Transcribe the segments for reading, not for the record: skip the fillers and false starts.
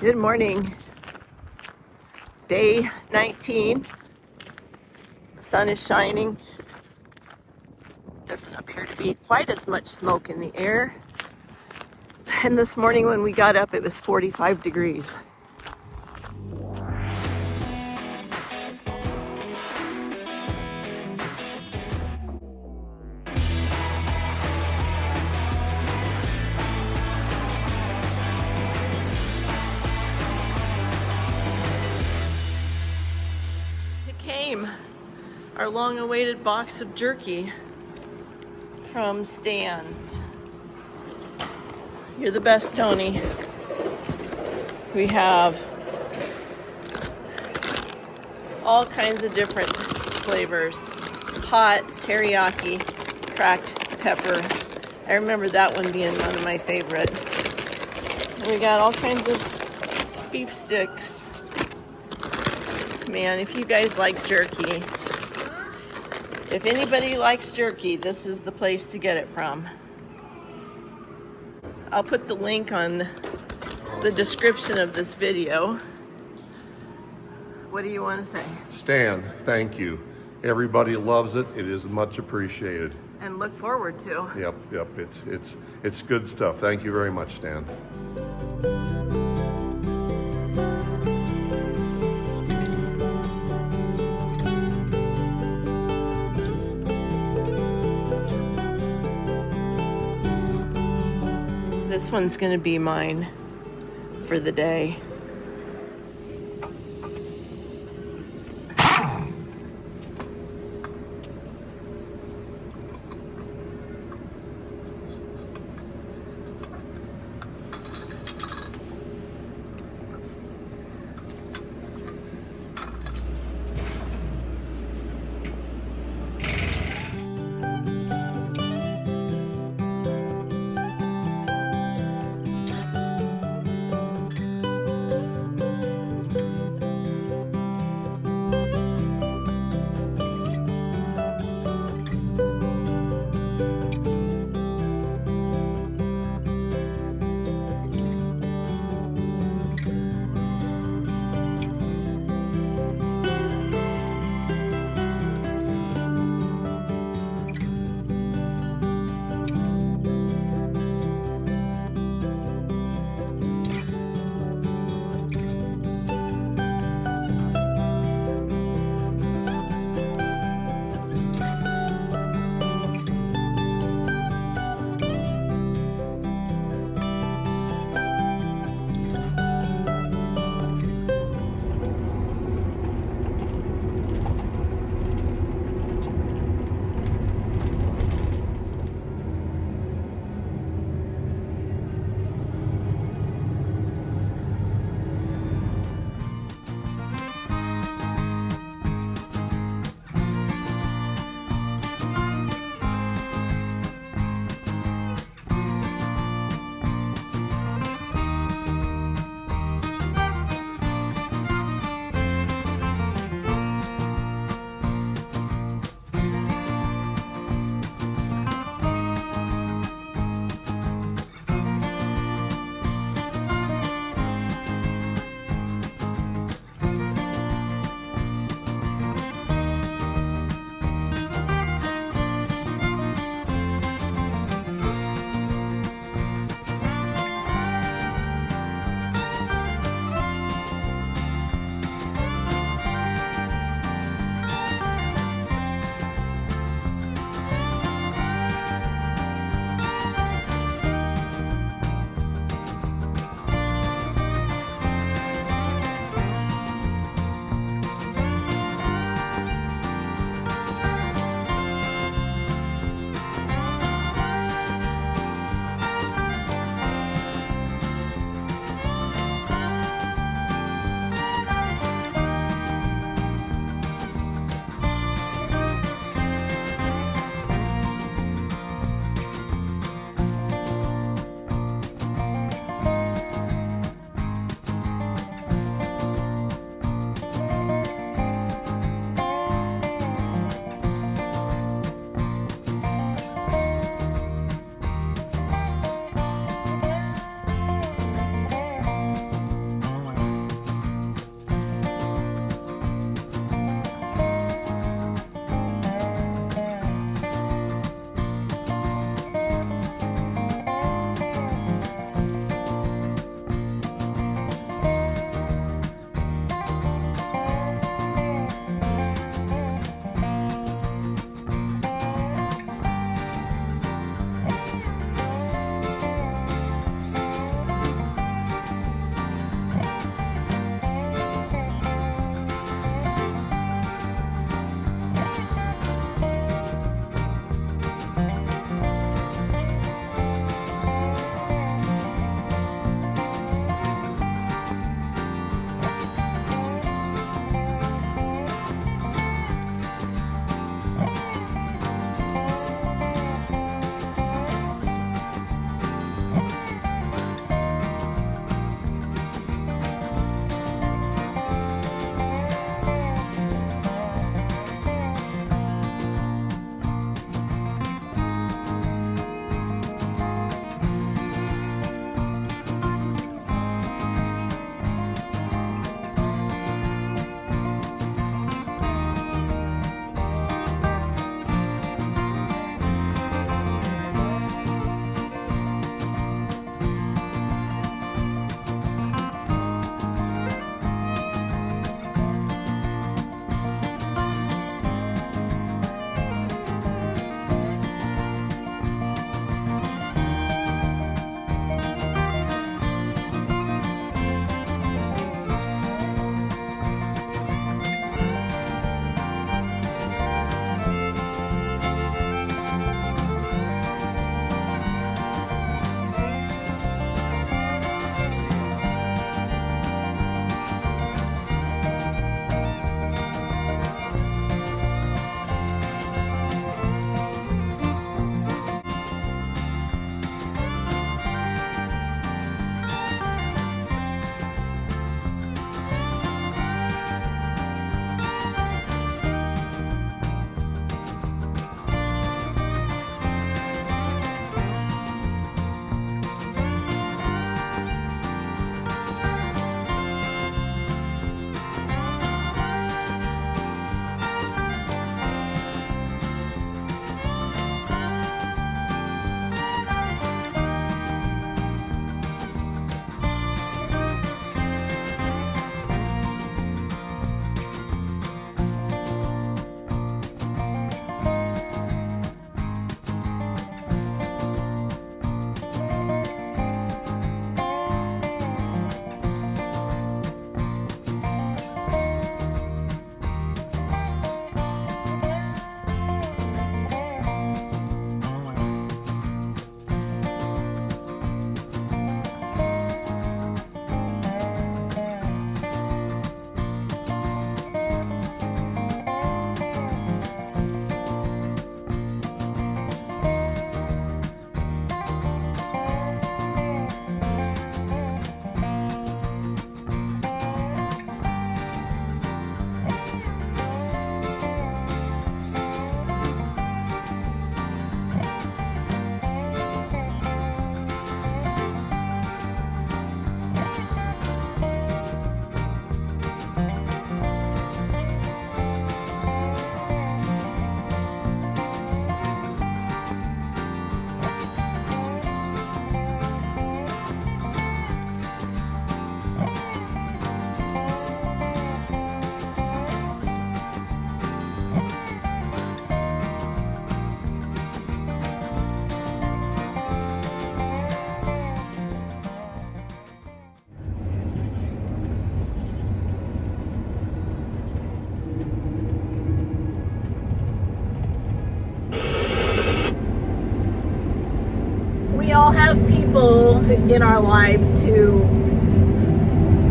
Good morning. Day 19. The sun is shining. Doesn't appear to be quite as much smoke in the air. And this morning when we got up, it was 45 degrees. It came, our long-awaited box of jerky from Stan's. You're the best, Tony. We have all kinds of different flavors. Hot, teriyaki, cracked pepper. I remember that one being one of my favorite. And we got all kinds of beef sticks. Man, if you guys like jerky, if anybody likes jerky, this is the place to get it from. I'll put the link on the description of this video. What do you want to say? Stan, thank you. Everybody loves it. It is much appreciated. And look forward to. Yep. It's good stuff. Thank you very much, Stan. This one's gonna be mine for the day. in our lives who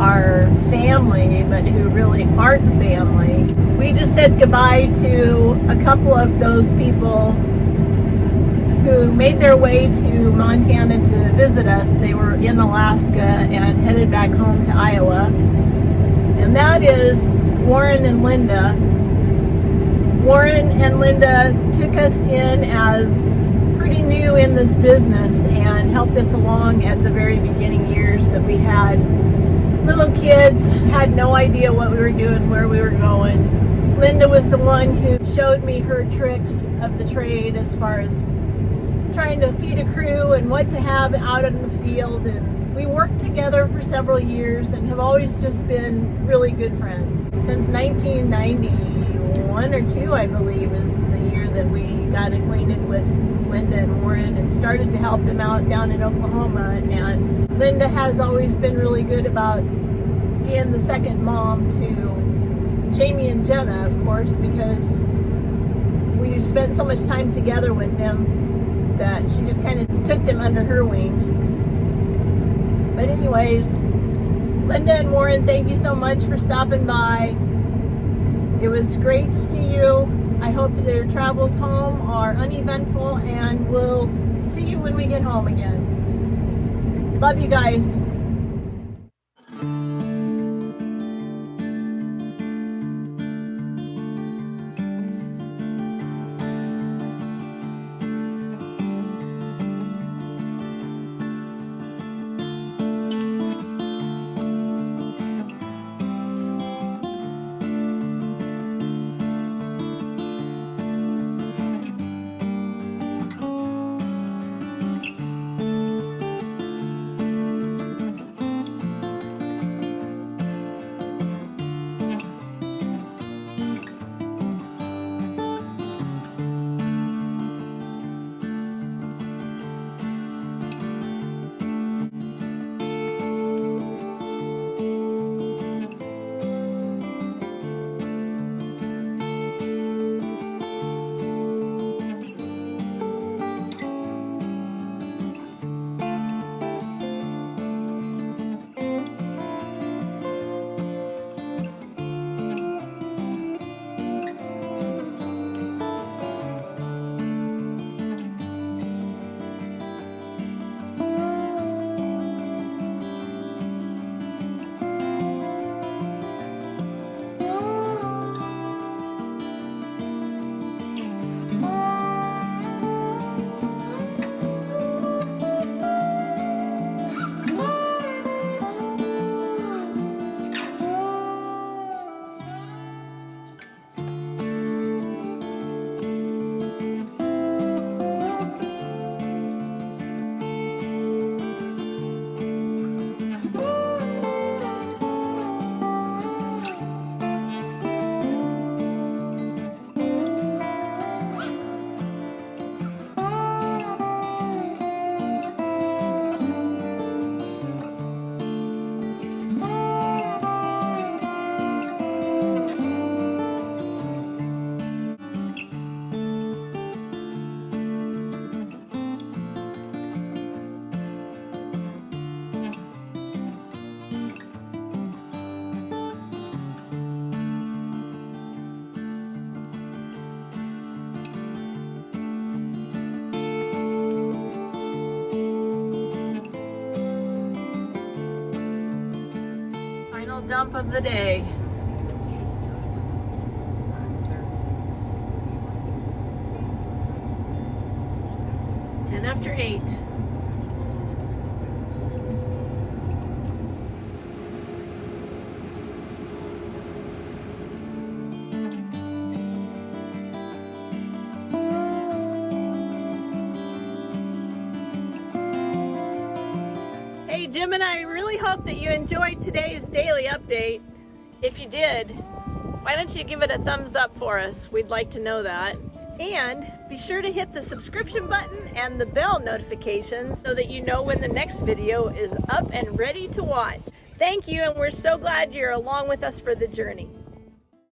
are family, but who really aren't family. We just said goodbye to a couple of those people who made their way to Montana to visit us. They were in Alaska and headed back home to Iowa. And that is Warren and Linda. Warren and Linda took us in as pretty new in this business and helped us along at the very beginning years that we had little kids, had no idea what we were doing, where we were going. Linda was the one who showed me her tricks of the trade as far as trying to feed a crew and what to have out in the field. And we worked together for several years and have always just been really good friends. Since 1991 or 2, I believe, is the year that we got acquainted with Linda and Warren and started to help them out down in Oklahoma. And Linda has always been really good about being the second mom to Jamie and Jenna, of course, because we spent so much time together with them that she just kind of took them under her wings. But anyways, Linda and Warren, thank you so much for stopping by. It was great to see you. I hope your travels home are uneventful, and we'll see you when we get home again. Love you guys. Dump of the day. Ten after 8. Hey, Jim and I really hope that you enjoyed today's daily update. If you did, why don't you give it a thumbs up for us? We'd like to know that. And be sure to hit the subscription button and the bell notifications so that you know when the next video is up and ready to watch. Thank you, and we're so glad you're along with us for the journey.